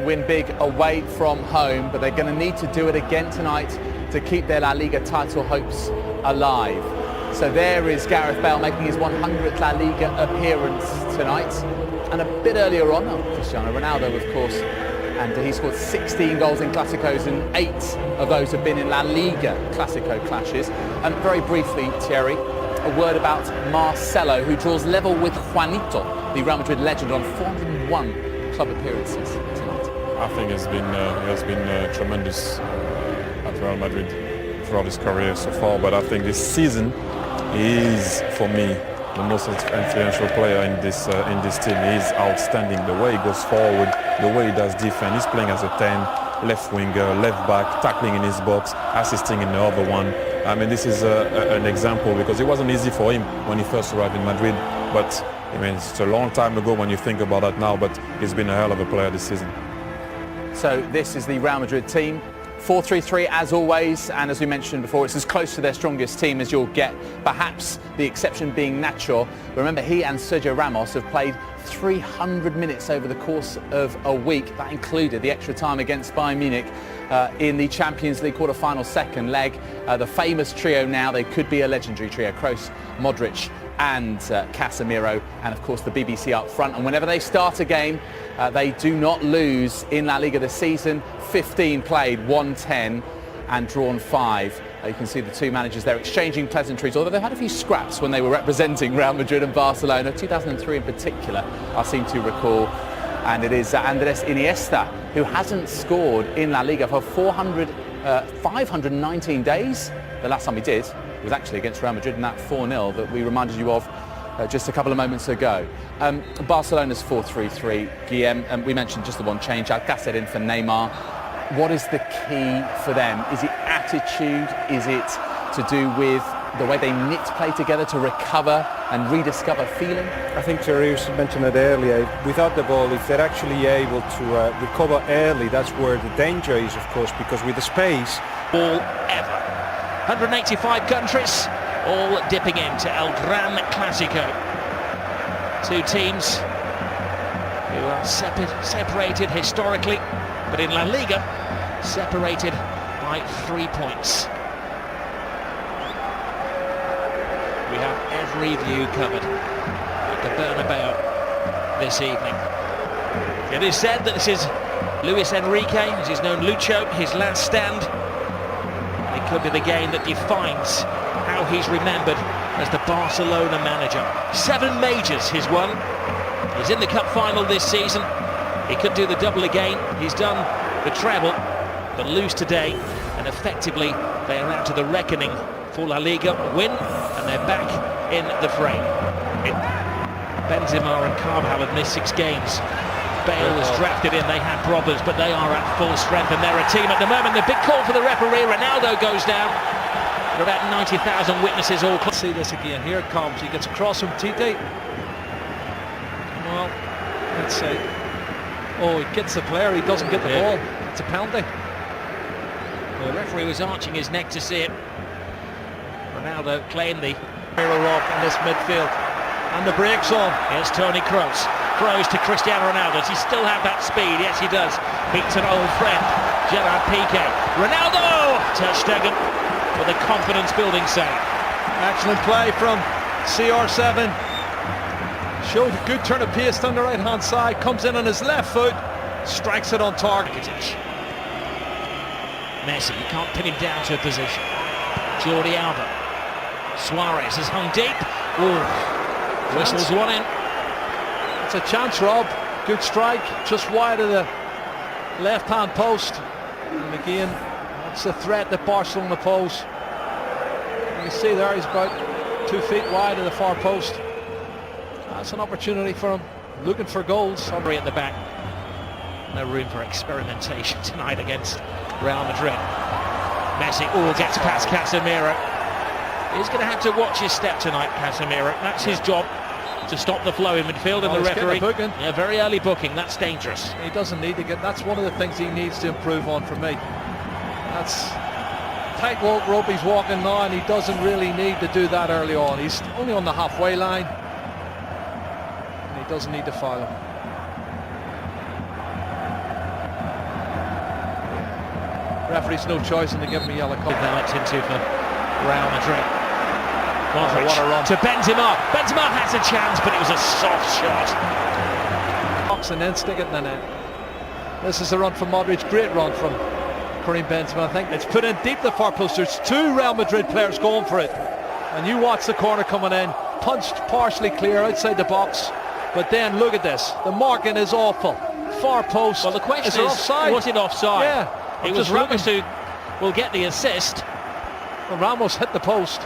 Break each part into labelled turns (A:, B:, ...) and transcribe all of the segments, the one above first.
A: Win big away from home, but they're going to need to do it again tonight to keep their La Liga title hopes alive. So there is Gareth Bale making his 100th La Liga appearance tonight. And a bit earlier on, Cristiano Ronaldo, of course, and he scored 16 goals in Clásicos, and 8 of those have been in La Liga Clasico clashes. And very briefly, Thierry, a word about Marcelo, who draws level with Juanito, the Real Madrid legend, on 401 club appearances tonight.
B: I think he has been tremendous at Real Madrid throughout his career so far. But I think this season he is, for me, the most influential player in this team. He is outstanding. The way he goes forward, the way he does defense. He's playing as a 10, left winger, left back, tackling in his box, assisting in the other one. I mean, this is an example, because it wasn't easy for him when he first arrived in Madrid. But I mean, it's a long time ago when you think about that now. But he's been a hell of a player this season.
A: So this is the Real Madrid team. 4-3-3 as always, and as we mentioned before, it's as close to their strongest team as you'll get, perhaps the exception being Nacho. Remember, he and Sergio Ramos have played 300 minutes over the course of a week. That included the extra time against Bayern Munich in the Champions League quarter-final second leg. The famous trio now, they could be a legendary trio: Kroos, Modric and Casemiro, and of course the BBC up front. And whenever they start a game, they do not lose in La Liga this season. 15 played, won 10 and drawn 5. You can see the two managers there exchanging pleasantries, although they've had a few scraps when they were representing Real Madrid and Barcelona, 2003 in particular, I seem to recall. And it is Andres Iniesta, who hasn't scored in La Liga for 519 days. The last time he did was actually against Real Madrid in that 4-0 that we reminded you of just a couple of moments ago. Barcelona's 4-3-3, Guillem, we mentioned just the one change, Alcácer in for Neymar. What is the key for them? Is it attitude? Is it to do with the way they knit play together to recover and rediscover feeling?
C: I think Thierry mentioned it earlier. Without the ball, if they're actually able to recover early, that's where the danger is, of course, because with the space...
D: All ever. 185 countries, all dipping into El Gran Clasico. Two teams who are separated historically, but in La Liga, separated by 3 points. We have every view covered at the Bernabeu this evening. It is said that this is Luis Enrique, as he's known Lucho, his last stand. It could be the game that defines how he's remembered as the Barcelona manager. 7 majors he's won. He's in the cup final this season. He could do the double again. He's done the treble, but lose today, and effectively they are out to the reckoning for La Liga. Win, and they're back in the frame. Benzema and Carvajal have missed 6 games. Bale was drafted in, they had problems, but they are at full strength, and they're a team at the moment. The big call for the referee, Ronaldo goes down. There are about 90,000 witnesses all.
E: See this again, here it comes, he gets across from Tite. Well, let's see. Oh, he gets the player, he doesn't get the ball. It's a penalty.
D: The referee was arching his neck to see it. Ronaldo claimed the
E: Hero off in this midfield. And the break's on.
D: Here's Toni Kroos. Kroos to Cristiano Ronaldo. Does he still have that speed? Yes, he does. Beats an old friend, Gerard Piqué. Ronaldo! Ter Stegen with a confidence-building save.
E: Excellent play from CR7. Showed a good turn of pace on the right-hand side. Comes in on his left foot. Strikes it on target.
D: Messi, you can't pin him down to a position. Jordi Alba. Suarez is hung deep. Ooh. Whistles one in.
E: It's a chance, Rob. Good strike, just wide of the left-hand post. And again, that's the threat that Barcelona pose. You see there, he's about 2 feet wide of the far post. That's an opportunity for him, looking for goals.
D: Somebody at the back. No room for experimentation tonight against Real Madrid. Messi gets past Casemiro. He's going to have to watch his step tonight, Casemiro. That's his job, to stop the flow in midfield, and the referee. Yeah, very early booking. That's dangerous.
E: He doesn't need to get. That's one of the things he needs to improve on for me. That's tight rope he's walking now, and he doesn't really need to do that early on. He's only on the halfway line, and he doesn't need to foul him. Referee's no choice and they give him a yellow card.
D: Developed into for Real Madrid. Modric
E: what a run.
D: to Benzema. Benzema has a chance, but it was a soft shot.
E: Box and then stick it in the net. This is a run from Modric. Great run from Karim Benzema. I think it's put in deep the far post. There's two Real Madrid players going for it. And you watch the corner coming in. Punched partially clear outside the box. But then look at this. The marking is awful. Far post.
D: Well, the question is
E: offside?
D: was it offside?
E: Yeah.
D: It was Ramos who will get the assist.
E: Well, Ramos hit the post.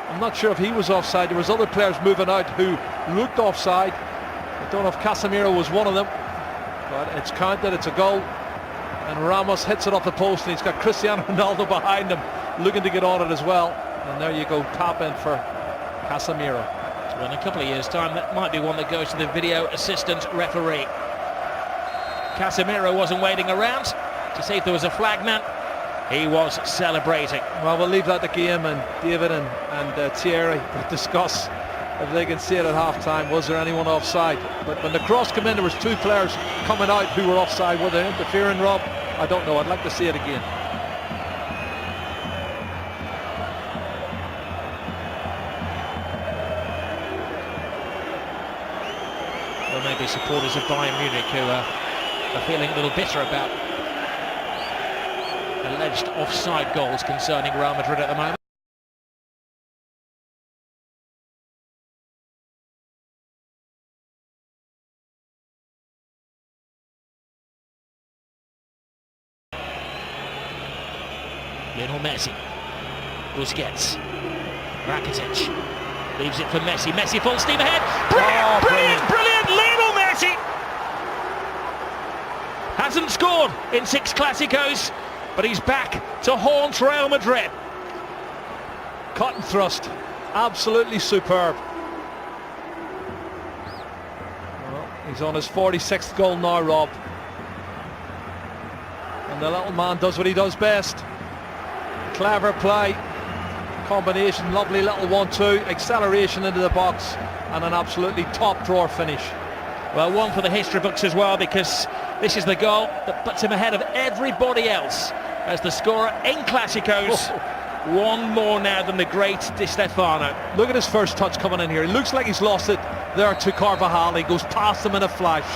E: I'm not sure if he was offside. There was other players moving out who looked offside. I don't know if Casemiro was one of them. But it's counted. It's a goal. And Ramos hits it off the post, and he's got Cristiano Ronaldo behind him looking to get on it as well. And there you go, tap in for Casemiro.
D: Well, in a couple of years' time, that might be one that goes to the video assistant referee. Casemiro wasn't waiting around to see if there was a flag man. He was celebrating.
E: Well, we'll leave that to Guillaume and David and Thierry to discuss if they can see it at half-time. Was there anyone offside? But when the cross came in, there was two players coming out who were offside. Were they interfering, Rob? I don't know. I'd like to see it again.
D: There may be supporters of Bayern Munich who are feeling a little bitter about alleged offside goals concerning Real Madrid at the moment. Lionel Messi, Busquets, Rakitic, leaves it for Messi. Messi full steam ahead. Brilliant, brilliant! Lionel Messi hasn't scored in 6 Clásicos, but he's back to haunt Real Madrid.
E: Cut and thrust, absolutely superb. Well, he's on his 46th goal now, Rob. And the little man does what he does best. Clever play, combination, lovely little 1-2, acceleration into the box, and an absolutely top drawer finish.
D: Well, one for the history books as well, because this is the goal that puts him ahead of everybody else as the scorer in Clásicos. One more now than the great Di Stefano.
E: Look at his first touch coming in here. He looks like he's lost it there to Carvajal. He goes past him in a flash.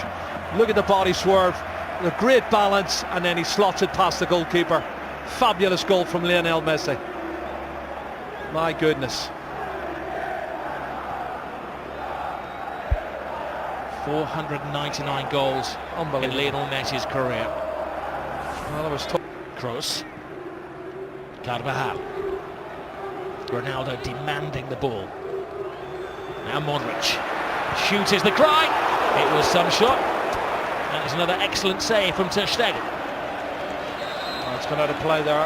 E: Look at the body swerve, the great balance, and then he slots it past the goalkeeper. Fabulous goal from Lionel Messi. My goodness.
D: 499 goals in Lionel Messi's career.
E: Well, it was
D: Kroos, Carvajal, Ronaldo demanding the ball. Now Modric, shoot is the cry. It was some shot. That was another excellent save from Ter Stegen.
E: It's gone out of play there.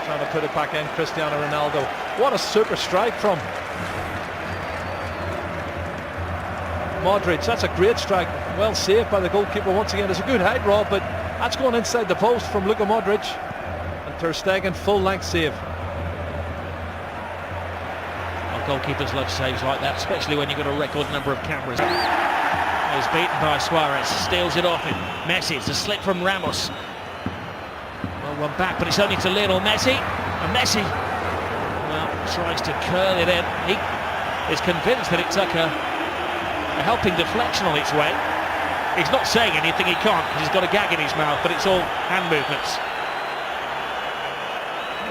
E: Trying to put it back in, Cristiano Ronaldo. What a super strike from Modric. That's a great strike. Well saved by the goalkeeper once again. It's a good height, Rob, but that's going inside the post from Luka Modric. And Ter Stegen, full-length save.
D: Well, goalkeepers love saves like that, especially when you've got a record number of cameras. He's beaten by Suarez, steals it off him. Messi, it's a slip from Ramos. Well, one back, but it's only to Lionel Messi. And Messi, well, tries to curl it in. He is convinced that it took a helping deflection on its way. He's not saying anything, he can't, because he's got a gag in his mouth, but it's all hand movements.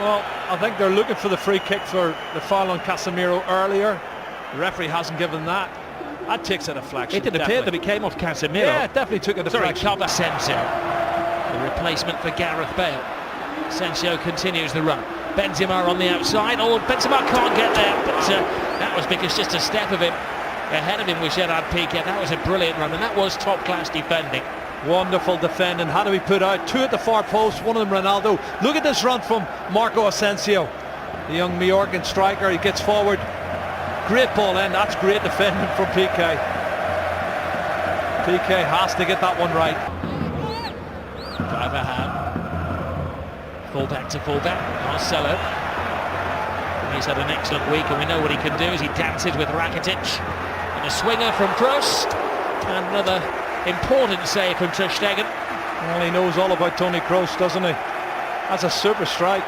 E: Well, I think they're looking for the free kick for the foul on Casemiro earlier. The referee hasn't given that. That takes a deflection.
D: It did appear that it came off Casemiro.
E: Yeah, it definitely took a deflection.
D: Sorry, Asensio, the replacement for Gareth Bale. Asensio continues the run. Benzema on the outside. Oh, Benzema can't get there, but that was because just a step of him ahead of him was Gerard Piqué. That was a brilliant run, and that was top-class defending.
E: Wonderful defending. How do we put out? 2 at the far post, one of them Ronaldo. Look at this run from Marco Asensio, the young Majorcan striker. He gets forward. Great ball in. That's great defending from Piqué. Piqué has to get that one right.
D: Carvajal. Fullback to fullback. Marcelo. He's had an excellent week, and we know what he can do as he dances with Rakitic. And a swinger from Kroos. And another important save from Ter Stegen.
E: Well, he knows all about Toni Kroos, doesn't he? That's a super strike,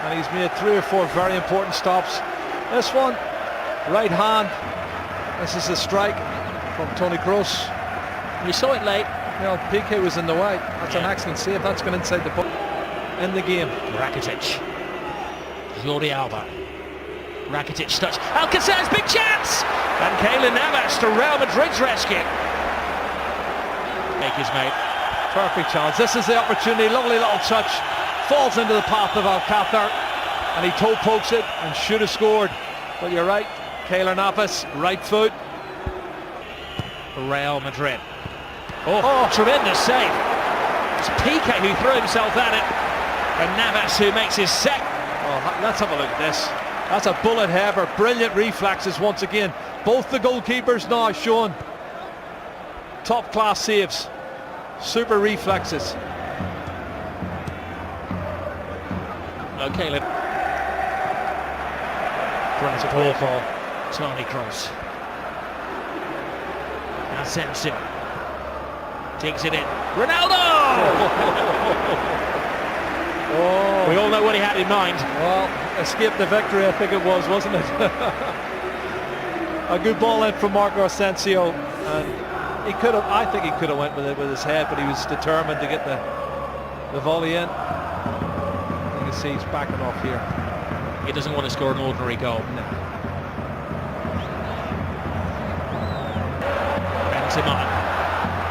E: and he's made 3 or 4 very important stops. This one, right hand. This is a strike from Toni Kroos.
D: We saw it late.
E: You know, Piqué was in the way. That's an excellent save. That's gone inside the box. In the game.
D: Rakitic. Jordi Alba. Rakitic touch. Alcacer's big chance! And Keylor Navas to Real Madrid's rescue. Make his mate.
E: Perfect chance. This is the opportunity. Lovely little touch. Falls into the path of Alcácer, and he toe pokes it and should have scored. But you're right. Keylor Navas, right foot.
D: Real Madrid. Oh, tremendous save. It's Piqué who threw himself at it, and Navas who makes his second.
E: Oh, let's have a look at this. That's a bullet header. Brilliant reflexes once again. Both the goalkeepers now showing top class saves. Super reflexes.
D: Okay, runs a ball for Toni Kroos. Asensio takes it in. Ronaldo!
E: Oh.
D: We all know what he had in mind.
E: Well, escape the victory, I think it was, wasn't it? A good ball in from Marco Asensio, and he could have. I think he could have went with it with his head, but he was determined to get the volley in. You can see he's backing off here.
D: He doesn't want to score an ordinary goal.
E: No.
D: Benzema.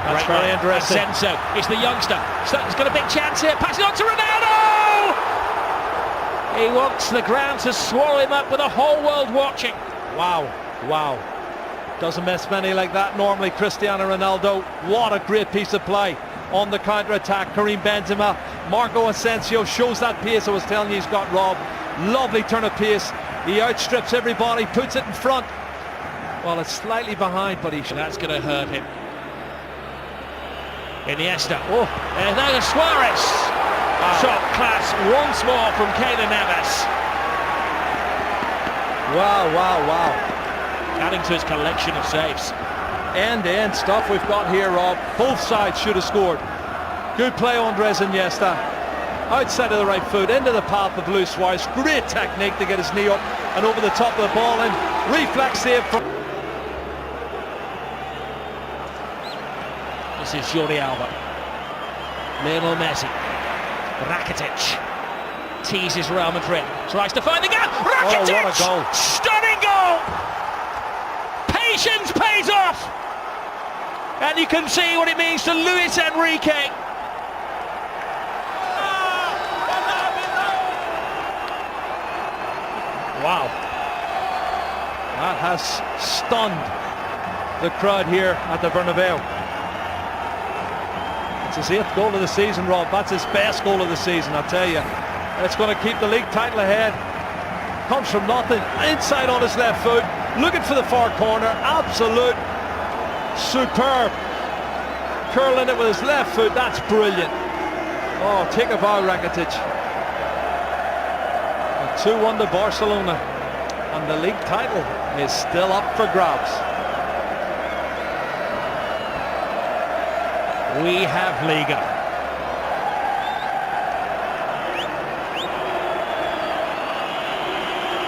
E: That's very interesting.
D: Asensio, it's the youngster. He's got a big chance here. Passing on to Ronaldo! He wants the ground to swallow him up with the whole world watching.
E: Wow. Doesn't miss many like that normally. Cristiano Ronaldo. What a great piece of play on the counter-attack. Karim Benzema. Marco Asensio shows that pace I was telling you he's got, Rob. Lovely turn of pace. He outstrips everybody, puts it in front. Well, it's slightly behind, but
D: that's going to hurt him. Iniesta. Oh, and now Suarez. Wow. Top class once more from Keylor Navas.
E: Wow.
D: Adding to his collection of saves.
E: End-to-end stuff we've got here, Rob. Both sides should have scored. Good play, Andres Iniesta. Outside of the right foot, into the path of Luis Suarez. Great technique to get his knee up and over the top of the ball in. Reflex save from...
D: This is Jordi Alba. Lionel Messi. Rakitic. Teases Real Madrid. Tries to find the gap. Rakitic!
E: Oh, what a goal.
D: Stunning goal! Patience pays off! And you can see what it means to Luis Enrique.
E: Wow. That has stunned the crowd here at the Bernabeu. It's his 8th goal of the season, Rob. That's his best goal of the season, I'll tell you. It's going to keep the league title ahead. Comes from nothing, inside on his left foot, looking for the far corner. Absolute superb. Curling it with his left foot, that's brilliant. Oh, take a bow, Rakitic. 2-1 to Barcelona, and the league title is still up for grabs.
D: We have Liga.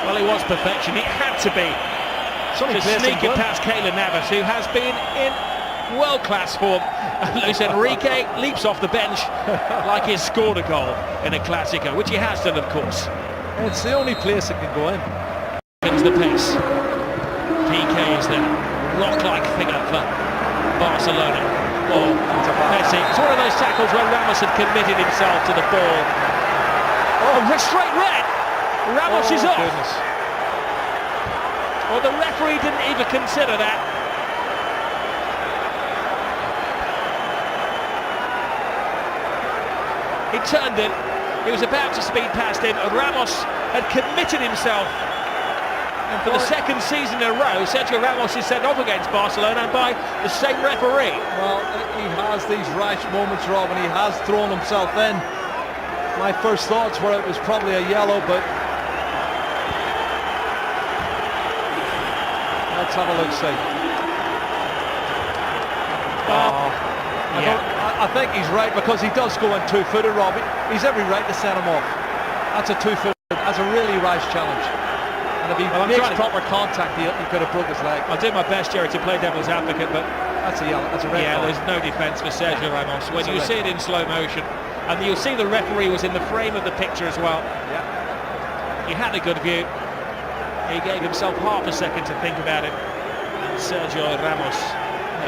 D: Well, it was perfection. It had to be. To sneak it past Keylor Navas, who has been in world-class form. Luis Enrique leaps off the bench like he's scored a goal in a Clasico, which he has done, of course.
E: It's the only place it can go in.
D: Brings the pace. Piqué is the rock-like figure for Barcelona. Oh, Messi. It's one of those tackles where Ramos had committed himself to the ball. Oh, straight red. Ramos is off.
E: Goodness.
D: Well, the referee didn't even consider that. He turned it. He was about to speed past him, and Ramos had committed himself. And for the second season in a row, Sergio Ramos is sent off against Barcelona by the same referee.
E: Well, he has these rash moments, Rob, and he has thrown himself in. My first thoughts were it was probably a yellow, but let's have a look, see.
D: Yeah.
E: I think he's right, because he does go in two-footed, Rob. He's every right to set him off. That's a two-footed. That's a really rash challenge. And if he makes proper contact, he could have broke his leg.
D: I'll do my best, Jerry, to play devil's advocate, but
E: That's a yellow. That's a red card.
D: there's no defence for Sergio Ramos. When you see it in slow motion, and you'll see the referee was in the frame of the picture as well.
E: Yeah.
D: He had a good view. He gave himself half a second to think about it, and Sergio Ramos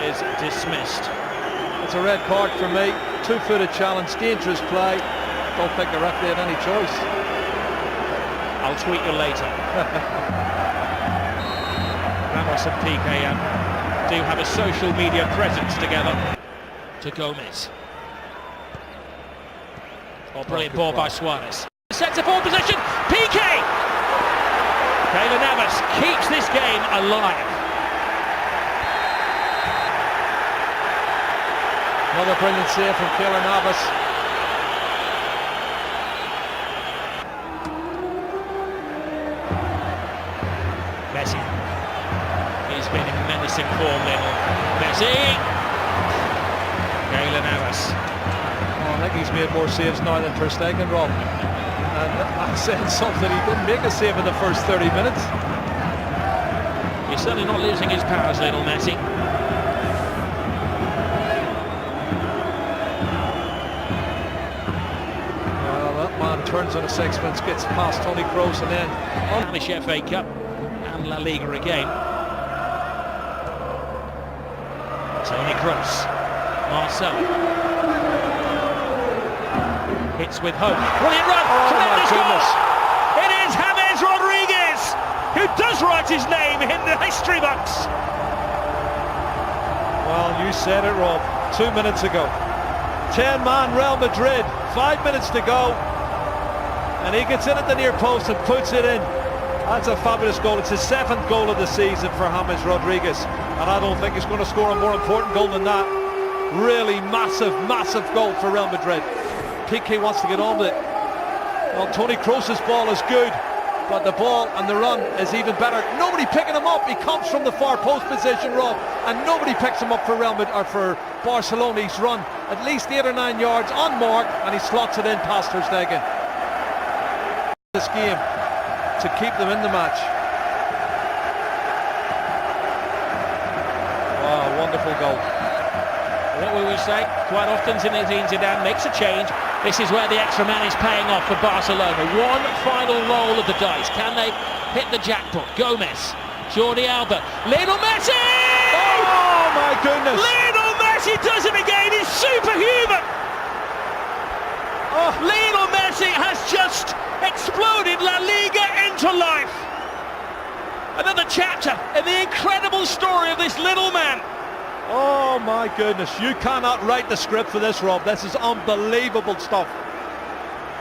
D: is dismissed.
E: It's a red card for me. Two-footed challenge, dangerous play. Don't think the referee had any choice.
D: I'll tweet you later. Ramos and PK do have a social media presence together. To Gomez. Oh, brilliant ball by Suarez. Centre forward position, PK! Keylor Navas keeps this game alive.
E: Another brilliant save from Keylor Navas.
D: Messi. He's been in menacing form, Lionel Messi. Keylor Navas.
E: Oh, I think he's made more saves now than Ter Stegen, Rob. And I'm saying something, he didn't make a save in the first 30 minutes.
D: He's certainly not losing his powers, Lionel Messi.
E: Well, that man turns on a sixpence, gets past Toni Kroos, and then
D: On the FA Cup and La Liga again. Toni Kroos. Marcelo. Hits with hope. Brilliant run! Tremendous goal! It is James Rodriguez who does write his name in the history books.
E: well, you said it, Rob, 2 minutes ago. 10-man Real Madrid, 5 minutes to go. And he gets in at the near post and puts it in. That's a fabulous goal. It's his 7th goal of the season for James Rodriguez. And I don't think he's going to score a more important goal than that. Really massive, massive goal for Real Madrid. PK wants to get on with it. Well, Toni Kroos' ball is good, but the ball and the run is even better. Nobody picking him up. He comes from the far post position, Rob, and nobody picks him up for Real Madrid, or for Barcelona. He's run at least 8 or 9 yards on mark, and he slots it in past Ter Stegen. This game to keep them in the match. Wow, wonderful goal.
D: What we will say, quite often Zinedine Zidane makes a change. This is where the extra man is paying off for Barcelona. One final roll of the dice. Can they hit the jackpot? Gomez, Jordi Alba, Lionel Messi!
E: Oh my goodness!
D: Lionel Messi does it again. He's superhuman.
E: Oh.
D: Lionel Messi has just exploded La Liga into life. Another chapter in the incredible story of this little man.
E: Oh my goodness, you cannot write the script for this, Rob. This is unbelievable stuff.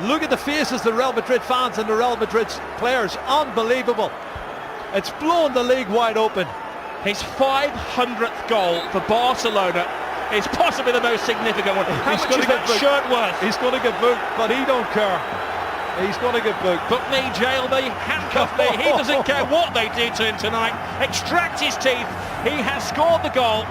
E: Look at the faces of the Real Madrid fans and the Real Madrid players. Unbelievable. It's blown the league wide open.
D: His 500th goal for Barcelona is possibly the most significant one. How much is that shirt worth?
E: He's going to get booked, but he don't care. He's going to get booked.
D: Book me, jail me, handcuff me. He doesn't care what they do to him tonight. Extract his teeth. He has scored the goal.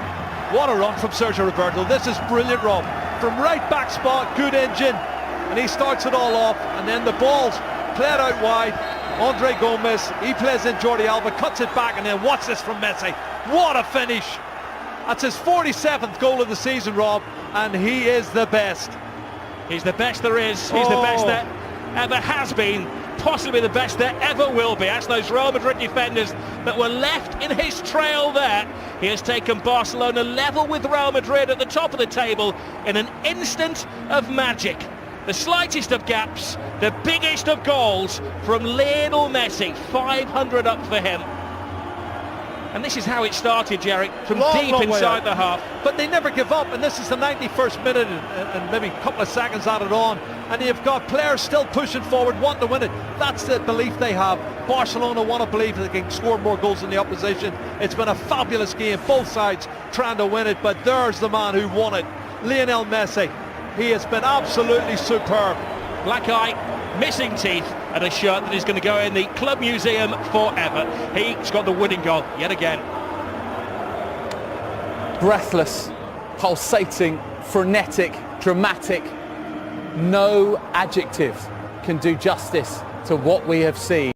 E: What a run from Sergio Roberto. This is brilliant, Rob. From right back spot, good engine. And he starts it all off. And then the ball's played out wide. Andre Gomez, he plays in Jordi Alba, cuts it back, and then watch this from Messi. What a finish. That's his 47th goal of the season, Rob. And he is the best.
D: He's the best there is. He's the best that ever has been. Possibly the best there ever will be. That's those Real Madrid defenders that were left in his trail there. He has taken Barcelona level with Real Madrid at the top of the table in an instant of magic. The slightest of gaps, the biggest of goals from Lionel Messi. 500 up for him. And this is how it started, Jerry, from deep inside the half.
E: But they never give up, and this is the 91st minute and maybe a couple of seconds added on, and you've got players still pushing forward, wanting to win it. That's the belief they have. Barcelona want to believe that they can score more goals than the opposition. It's been a fabulous game, both sides trying to win it, but there's the man who won it, Lionel Messi. He has been absolutely superb.
D: Black eye, missing teeth, and a shirt that is going to go in the club museum forever. He's got the winning goal yet again.
A: Breathless, pulsating frenetic, dramatic. No adjective can do justice to what we have seen.